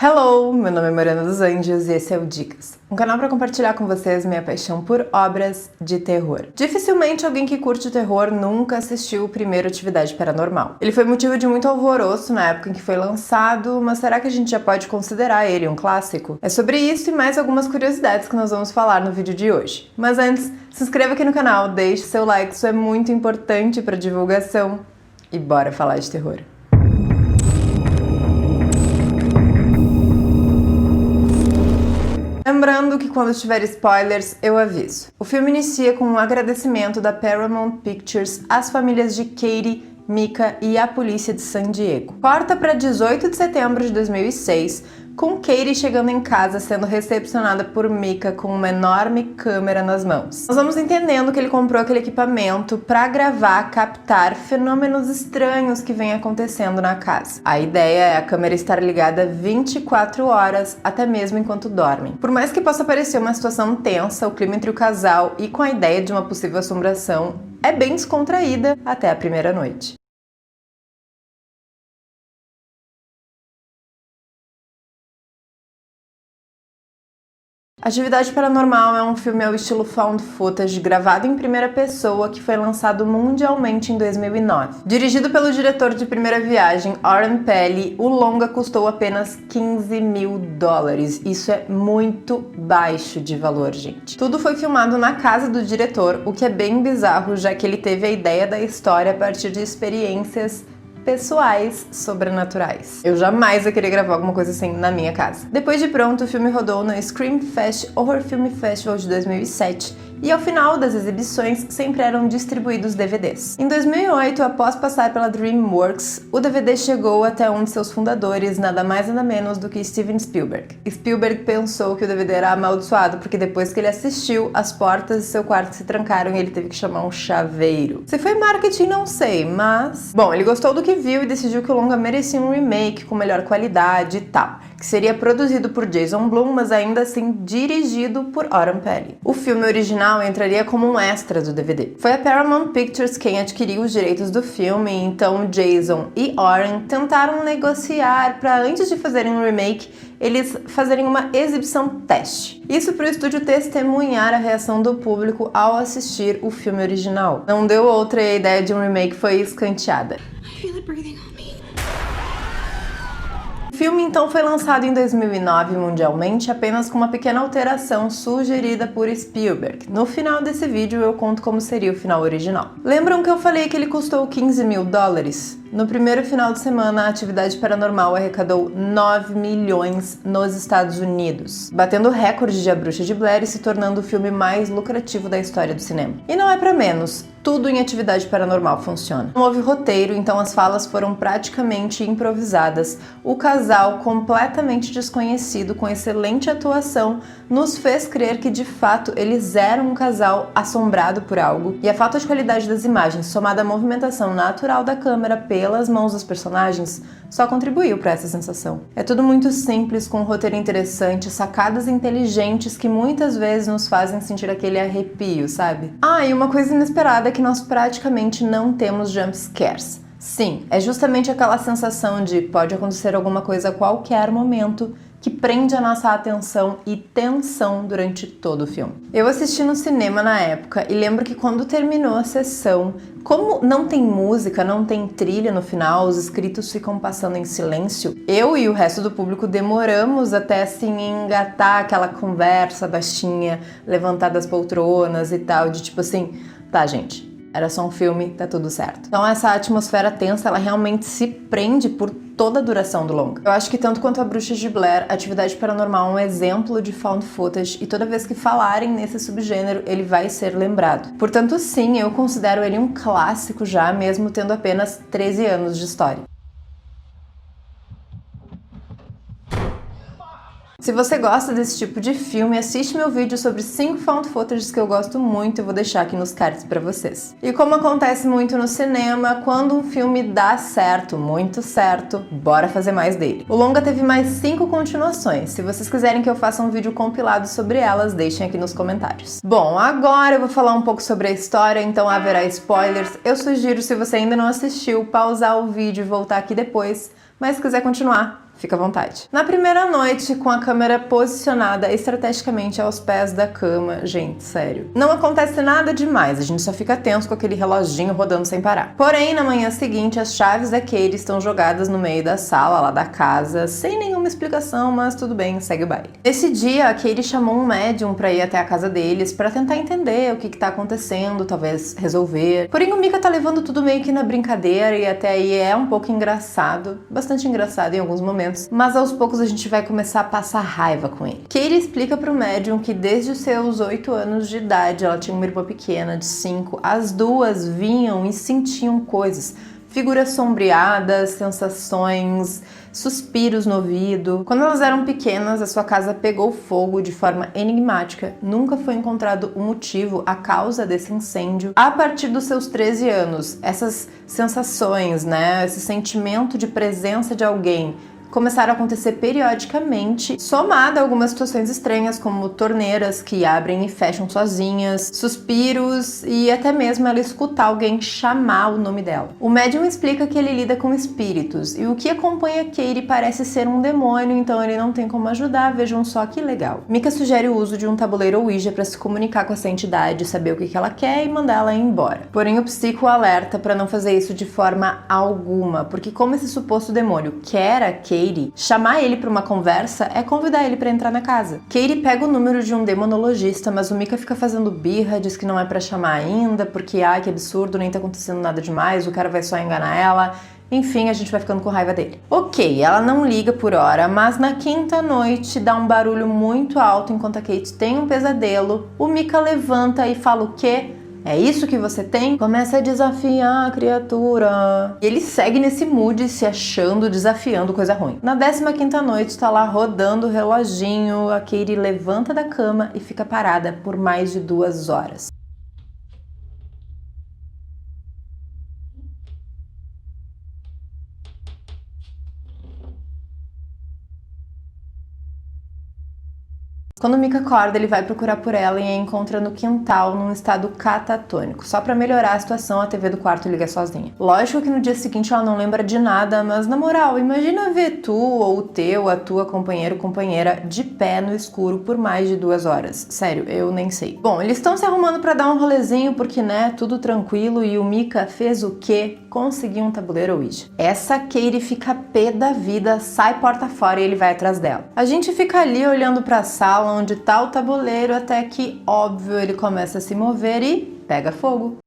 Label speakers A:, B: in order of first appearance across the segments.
A: Hello, meu nome é Mariana dos Anjos e esse é o Dicas, um canal para compartilhar com vocês minha paixão por obras de terror. Dificilmente alguém que curte terror nunca assistiu o primeiro Atividade Paranormal. Ele foi motivo de muito alvoroço na época em que foi lançado, mas será que a gente já pode considerar ele um clássico? É sobre isso e mais algumas curiosidades que nós vamos falar no vídeo de hoje. Mas antes, se inscreva aqui no canal, deixe seu like, isso é muito importante para divulgação e bora falar de terror. Lembrando que quando tiver spoilers, eu aviso. O filme inicia com um agradecimento da Paramount Pictures às famílias de Katie, Micah e a polícia de San Diego. Corta para 18 de setembro de 2006, com Katie chegando em casa sendo recepcionada por Micah com uma enorme câmera nas mãos. Nós vamos entendendo que ele comprou aquele equipamento para gravar, captar fenômenos estranhos que vêm acontecendo na casa. A ideia é a câmera estar ligada 24 horas, até mesmo enquanto dormem. Por mais que possa parecer uma situação tensa, o clima entre o casal e com a ideia de uma possível assombração é bem descontraída até a primeira noite. Atividade Paranormal é um filme ao estilo found footage gravado em primeira pessoa que foi lançado mundialmente em 2009. Dirigido pelo diretor de Primeira Viagem, Oren Peli, o longa custou apenas $15 mil. Isso é muito baixo de valor, gente. Tudo foi filmado na casa do diretor, o que é bem bizarro, já que ele teve a ideia da história a partir de experiências pessoais sobrenaturais. Eu jamais ia querer gravar alguma coisa assim na minha casa. Depois de pronto, o filme rodou no Scream Fest Horror Film Festival de 2007 e ao final das exibições sempre eram distribuídos DVDs. Em 2008, após passar pela DreamWorks, o DVD chegou até um de seus fundadores, nada mais nada menos do que Steven Spielberg. Spielberg pensou que o DVD era amaldiçoado porque depois que ele assistiu, as portas de seu quarto se trancaram e ele teve que chamar um chaveiro. Se foi marketing, não sei, mas... Bom, ele gostou do que viu e decidiu que o longa merecia um remake com melhor qualidade e tal, que seria produzido por Jason Blum, mas ainda assim dirigido por Oren Peli. O filme original entraria como um extra do DVD. Foi a Paramount Pictures quem adquiriu os direitos do filme, então Jason e Oren tentaram negociar para, antes de fazerem um remake, eles fazerem uma exibição teste. Isso para o estúdio testemunhar a reação do público ao assistir o filme original. Não deu outra e a ideia de um remake foi escanteada. O filme então foi lançado em 2009 mundialmente apenas com uma pequena alteração sugerida por Spielberg. No final desse vídeo eu conto como seria o final original. Lembram que eu falei que ele custou $15 mil? No primeiro final de semana, a Atividade Paranormal arrecadou 9 milhões nos Estados Unidos, batendo o recorde de A Bruxa de Blair e se tornando o filme mais lucrativo da história do cinema. E não é pra menos, tudo em Atividade Paranormal funciona. Não houve roteiro, então as falas foram praticamente improvisadas. O casal, completamente desconhecido, com excelente atuação, nos fez crer que de fato eles eram um casal assombrado por algo, e a falta de qualidade das imagens, somada à movimentação natural da câmera pelas mãos dos personagens, só contribuiu para essa sensação. É tudo muito simples, com um roteiro interessante, sacadas inteligentes que muitas vezes nos fazem sentir aquele arrepio, sabe? Ah, e uma coisa inesperada é que nós praticamente não temos jump scares. Sim, é justamente aquela sensação de pode acontecer alguma coisa a qualquer momento que prende a nossa atenção e tensão durante todo o filme. Eu assisti no cinema na época e lembro que quando terminou a sessão, como não tem música, não tem trilha no final, os escritos ficam passando em silêncio, eu e o resto do público demoramos até assim engatar aquela conversa baixinha, levantar das poltronas e tal, de tipo assim, tá gente, era só um filme, tá tudo certo. Então essa atmosfera tensa, ela realmente se prende por toda a duração do longa. Eu acho que tanto quanto A Bruxa de Blair, Atividade Paranormal é um exemplo de found footage e toda vez que falarem nesse subgênero, ele vai ser lembrado. Portanto, sim, eu considero ele um clássico já, mesmo tendo apenas 13 anos de história. Se você gosta desse tipo de filme, assiste meu vídeo sobre 5 found footages que eu gosto muito, eu vou deixar aqui nos cards pra vocês. E como acontece muito no cinema, quando um filme dá certo, muito certo, bora fazer mais dele. O longa teve mais 5 continuações, se vocês quiserem que eu faça um vídeo compilado sobre elas, deixem aqui nos comentários. Bom, agora eu vou falar um pouco sobre a história, então haverá spoilers. Eu sugiro, se você ainda não assistiu, pausar o vídeo e voltar aqui depois, mas se quiser continuar, Fica à vontade. Na primeira noite, com a câmera posicionada estrategicamente aos pés da cama, gente, sério, não acontece nada demais, a gente só fica tenso com aquele reloginho rodando sem parar. Porém, na manhã seguinte, as chaves da Katie estão jogadas no meio da sala lá da casa, sem nenhuma explicação, mas tudo bem, segue o baile. Esse dia, a Katie chamou um médium pra ir até a casa deles pra tentar entender o que tá acontecendo, talvez resolver. Porém, o Mika tá levando tudo meio que na brincadeira e até aí é um pouco engraçado, bastante engraçado em alguns momentos, mas aos poucos a gente vai começar a passar raiva com ele. Katie explica pro médium que desde os seus 8 anos de idade, ela tinha uma irmã pequena de 5, as duas vinham e sentiam coisas, figuras sombreadas, sensações, suspiros no ouvido. Quando elas eram pequenas, a sua casa pegou fogo de forma enigmática. Nunca foi encontrado o motivo, a causa desse incêndio. A partir dos seus 13 anos, essas sensações, né, esse sentimento de presença de alguém começaram a acontecer periodicamente, somada a algumas situações estranhas, como torneiras que abrem e fecham sozinhas, suspiros e até mesmo ela escutar alguém chamar o nome dela. O médium explica que ele lida com espíritos e o que acompanha Katie parece ser um demônio, então ele não tem como ajudar, vejam só que legal. Mika sugere o uso de um tabuleiro Ouija para se comunicar com essa entidade, saber o que ela quer e mandar ela embora. Porém, o psico alerta para não fazer isso de forma alguma, porque como esse suposto demônio quer a Katie, chamar ele para uma conversa é convidar ele para entrar na casa. Katie pega o número de um demonologista, mas o Mika fica fazendo birra, diz que não é para chamar ainda, porque que absurdo, nem tá acontecendo nada demais, o cara vai só enganar ela. Enfim, a gente vai ficando com raiva dele. Ok, ela não liga por hora, mas na quinta noite dá um barulho muito alto enquanto a Kate tem um pesadelo. O Mika levanta e fala o quê? É isso que você tem? Começa a desafiar a criatura. E ele segue nesse mood, se achando, desafiando coisa ruim. Na 15ª noite, tá lá rodando o reloginho, a Katie levanta da cama e fica parada por mais de 2 horas. Quando o Mika acorda, ele vai procurar por ela e a encontra no quintal, num estado catatônico. Só pra melhorar a situação, a TV do quarto liga sozinha. Lógico que no dia seguinte ela não lembra de nada, mas na moral, imagina ver tu ou o teu, a tua companheiro ou companheira de pé no escuro por mais de 2 horas. Sério, eu nem sei. Bom, eles estão se arrumando pra dar um rolezinho porque, né, tudo tranquilo e o Mika fez o quê? Conseguiu um tabuleiro Ouija. Essa Katie fica pé da vida, sai porta fora e ele vai atrás dela. A gente fica ali olhando pra sala onde tá o tabuleiro até que, óbvio, ele começa a se mover e pega fogo.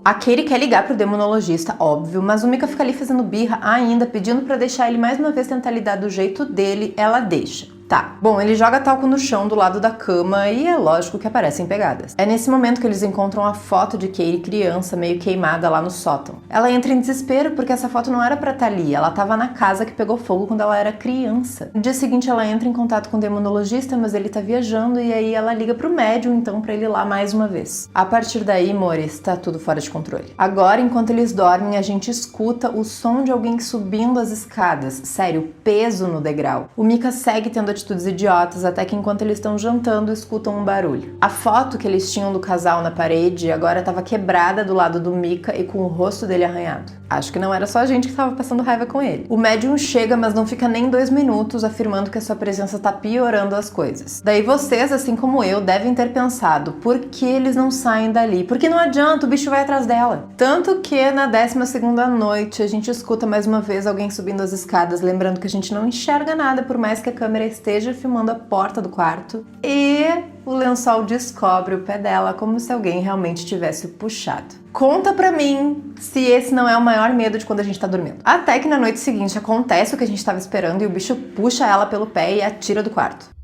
A: A Katie quer ligar pro demonologista, óbvio, mas o Mika fica ali fazendo birra ainda, pedindo pra deixar ele mais uma vez tentar lidar do jeito dele, ela deixa. Tá, bom, ele joga talco no chão do lado da cama e é lógico que aparecem pegadas. É nesse momento que eles encontram a foto de Katie criança meio queimada lá no sótão. Ela entra em desespero porque essa foto não era pra estar ali, ela tava na casa que pegou fogo quando ela era criança. No dia seguinte ela entra em contato com o demonologista, mas ele tá viajando e aí ela liga pro médium então pra ele ir lá mais uma vez. A partir daí, amores, tá tudo fora de controle. Agora, enquanto eles dormem, a gente escuta o som de alguém subindo as escadas. Sério, peso no degrau. O Mika segue tendo atitudes idiotas até que enquanto eles estão jantando escutam um barulho. A foto que eles tinham do casal na parede agora estava quebrada do lado do Mika e com o rosto dele arranhado. Acho que não era só a gente que estava passando raiva com ele. O médium chega, mas não fica nem 2 minutos, afirmando que a sua presença tá piorando as coisas. Daí vocês, assim como eu, devem ter pensado, por que eles não saem dali? Porque não adianta, o bicho vai atrás dela. Tanto que na 12ª noite a gente escuta mais uma vez alguém subindo as escadas, lembrando que a gente não enxerga nada, por mais que a câmera esteja filmando a porta do quarto. E o lençol descobre o pé dela, como se alguém realmente tivesse puxado. Conta pra mim se esse não é o maior medo de quando a gente tá dormindo. Até que na noite seguinte acontece o que a gente tava esperando e o bicho puxa ela pelo pé e atira do quarto.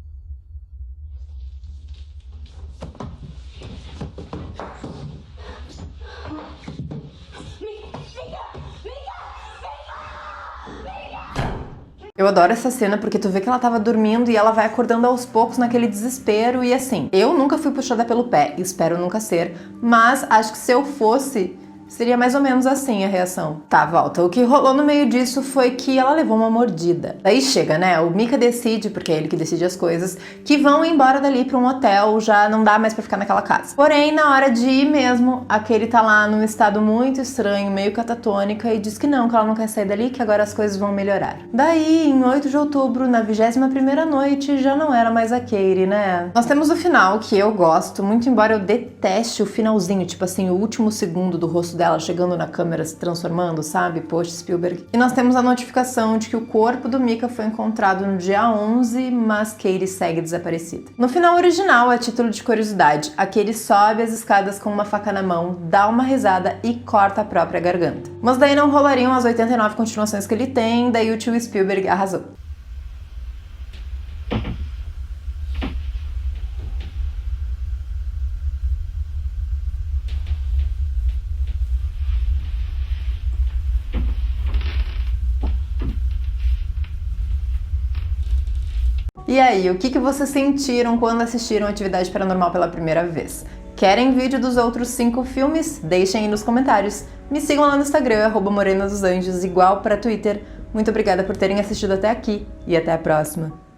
A: Eu adoro essa cena porque tu vê que ela tava dormindo e ela vai acordando aos poucos naquele desespero e assim, eu nunca fui puxada pelo pé, espero nunca ser, mas acho que se eu fosse, Seria mais ou menos assim a reação. Tá, volta. O que rolou no meio disso foi que ela levou uma mordida. Daí chega, né? O Micah decide, porque é ele que decide as coisas, que vão embora dali pra um hotel, já não dá mais pra ficar naquela casa. Porém, na hora de ir mesmo, a Katie tá lá num estado muito estranho, meio catatônica, e diz que ela não quer sair dali, que agora as coisas vão melhorar. Daí, em 8 de outubro, na 21ª noite, já não era mais a Katie, né? Nós temos o final, que eu gosto, muito embora eu deteste o finalzinho, tipo assim, o último segundo do rosto dela chegando na câmera, se transformando, sabe? Poxa, Spielberg. E nós temos a notificação de que o corpo do Micah foi encontrado no dia 11, mas Katie segue desaparecida. No final original, a título de curiosidade, a Katie sobe as escadas com uma faca na mão, dá uma risada e corta a própria garganta. Mas daí não rolariam as 89 continuações que ele tem, daí o tio Spielberg arrasou. E aí, o que vocês sentiram quando assistiram Atividade Paranormal pela primeira vez? Querem vídeo dos outros 5 filmes? Deixem aí nos comentários. Me sigam lá no Instagram, @Morena dos Anjos, igual para Twitter. Muito obrigada por terem assistido até aqui e até a próxima.